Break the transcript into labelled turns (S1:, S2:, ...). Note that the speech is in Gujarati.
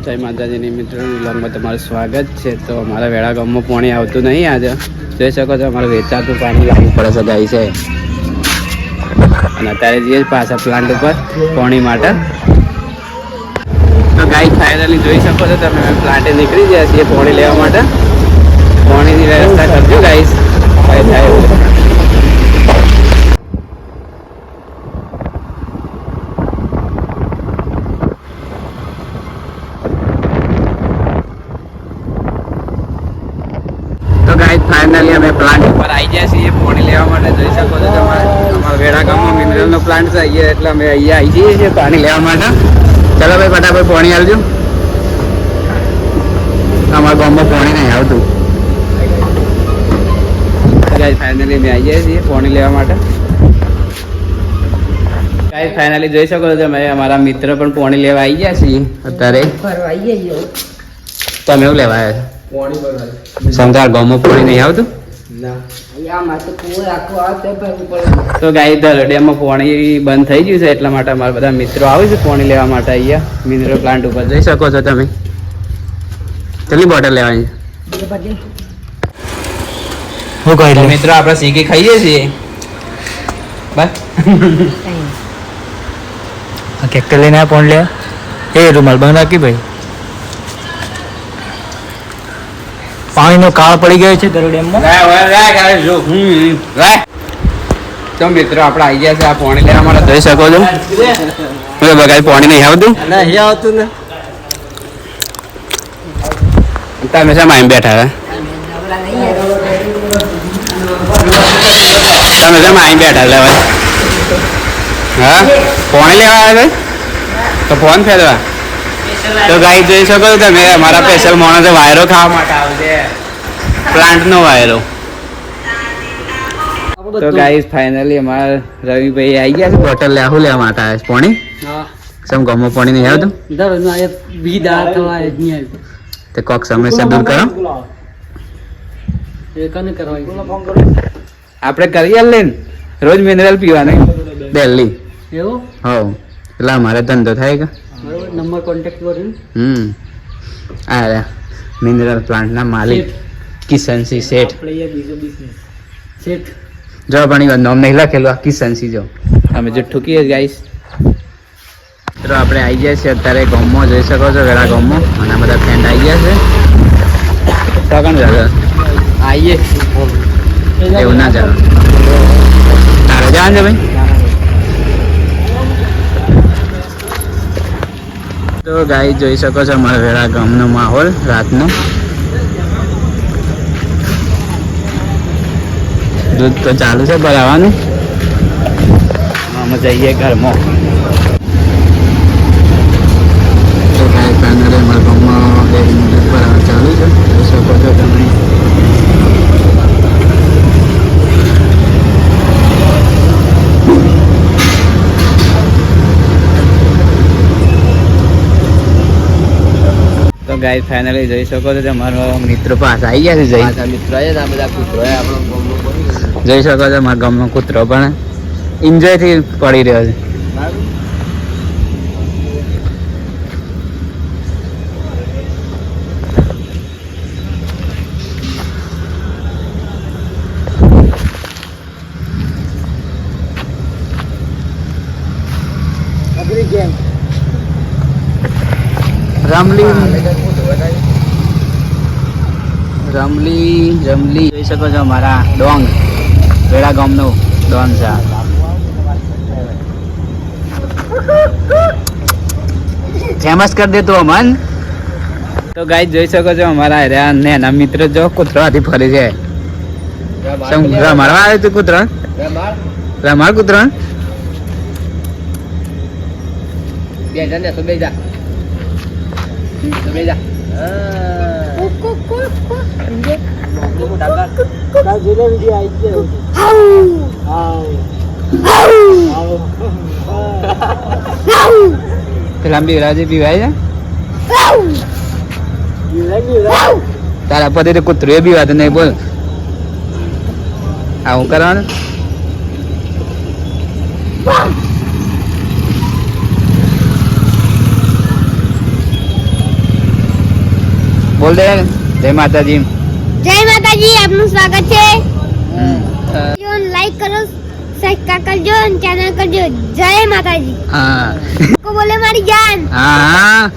S1: જય માતાજીની મિત્રો વ્લોગમાં તમારું સ્વાગત છે. તો અમારા વેળા ગામમાં પાણી આવતું નહીં. આજે જોઈ શકો છો અમારે વેચાતું પાણી લાવવું પડે છે ગાય છે. અને અત્યારે જઈએ પાછા પ્લાન્ટ ઉપર પાણી માટે. તો ગાય ફાઇનલી જોઈ શકો છો તમે પ્લાન્ટે નીકળી ગયા છીએ પાણી લેવા માટે. પાણીની વ્યવસ્થા કરજો ગાઈસ કઈ થાય એવું. તો ગાઈસ ફાઇનલી અમે પ્લાન્ટ ઉપર આવી ગયા છીએ પાણી લેવા માટે. જોઈ શકો છો તમારે અમારા વેળા ગામમાં મિનરલનો પ્લાન્ટ છે અહીંયા, એટલે અમે અહીંયા આવી જઈએ છીએ પાણી લેવા માટે. ચલો ભાઈ ફટાફટ પાણી આવજો. અમારા ગામમાં પાણી નહીં આવતું. ગાઈસ ફાઇનલી અમે આવી ગયા છીએ પાણી લેવા માટે. ગાઈસ ફાઇનલી જોઈ શકો છો તમે અમારા મિત્ર પણ પાણી લેવા આવી ગયા છીએ અત્યારે. તમે એવું લેવા આવ્યા છો? સમજાર ગામમાં પાણી નહીં આવતું. તો ગાય ડેમમાં પાણી બંધ થઈ ગયું છે, એટલા માટે અમારા બધા મિત્રો આવે છે પાણી લેવા માટે અહીંયા મિનરલ પ્લાન્ટ ઉપર. જોઈ શકો છો તમે. કેટલી બોટલ લેવાની છે મિત્રો? આપણે શીખી ખાઈએ છીએ બસ.
S2: કેક લઈને પાણી લે. એ રૂમાલ બંધ રાખી ભાઈ. પાણીનો કાળ પડી ગયો છે ડેમમાં.
S1: તો મિત્રો આપણે આવી ગયા છે આ પાણી લેવા માટે. જોઈ શકો છો બગાય પાણી નહીં આવતું.
S2: નહીં આવતું ને.
S1: તમે શા માં બેઠા હતા? તમે શા માં બેઠા લેવા? હા પાણી લેવા આવ્યા તો ફોન ફેરવા. તો ગાઈ જોઈ શકો છો તમે અમારા સ્પેશિયલ માણસે વાયરો ખાવા માટે આવશે, પ્લાન્ટનો વાયરો. તો ગાઈસ ફાઇનલી અમારા રવિભાઈ આવી ગયા છે બોટલ લેવા લેવા માટે આવ્યા છે પાણી. સમ ગામમાં પાણી નહીં આવતું. તે કોક સમસ્યા દૂર કરો. આપણે કરીએ લઈને રોજ મિનરલ પીવાનું દિલ્હી.
S2: એવું
S1: હો એટલે અમારે ધંધો થાય કે
S2: નંબર કોન્ટેક્ટ કર્યું.
S1: આ મિનરલ પ્લાન્ટના માલિક કિશનસિંહ શેઠ. જો પણ નામ નહીં લખેલું આ કિશનસિંહ. જો અમે જુઠ્ઠું કહીએ ગાઈસ. તો આપણે આવી ગયા છીએ અત્યારે ગામમાં. જોઈ શકો છો વેળા ગામમાં અને બધા ફ્રેન્ડ આવી ગયા છે. સગન જગા આવીએ એવું ના ચાલો. તારે જવાનું છે ભાઈ? તો ગાઈ જોઈ શકો છો અમારા વેળા ગામનો માહોલ રાતનો. દૂધ તો ચાલુ છે ભરાવાનું. અમે જઈએ ઘરમાં. તો ગાય ફાઇનલી અમારા ગામમાં દૂધ ભરાવાનું ચાલુ છે. જોઈ શકો છો તમે. તો ગાય ફાઇનલી જોઈ શકો છો અમારો મિત્રો પાસે આવી ગયા છે. મિત્રો આવ્યા બધા કૂતરો જોઈ શકો છો. મારા ગામનો કૂતરો પણ એન્જોય થી પડી રહ્યો છે. રમલી જોઈ શકો છો મારા ડોંગ વેળા ગામનો ડોન છે. ફેમસ કરી દે તું અમન. તો ગાય જોઈ શકો છો અમારા નેના મિત્ર જો કૂતરો હાથી ફરે છે. રમાડવા આવ્યો તું કૂતરો? રમાડ કૂતરો. પેલા બીવરાજી પીવાય છે. તારા પતિ કૂતરું એ બીવાતું નહીં. બોલ આવું કરવાનું. બોલ દે જય માતાજી.
S3: જય માતાજી, આપનું સ્વાગત છે. લાઈક કરો, સબસ્ક્રાઇબ કરજો અને ચેનલ કરજો. જય માતાજી.
S1: હા
S3: કો બોલે મારી જાન.
S1: હા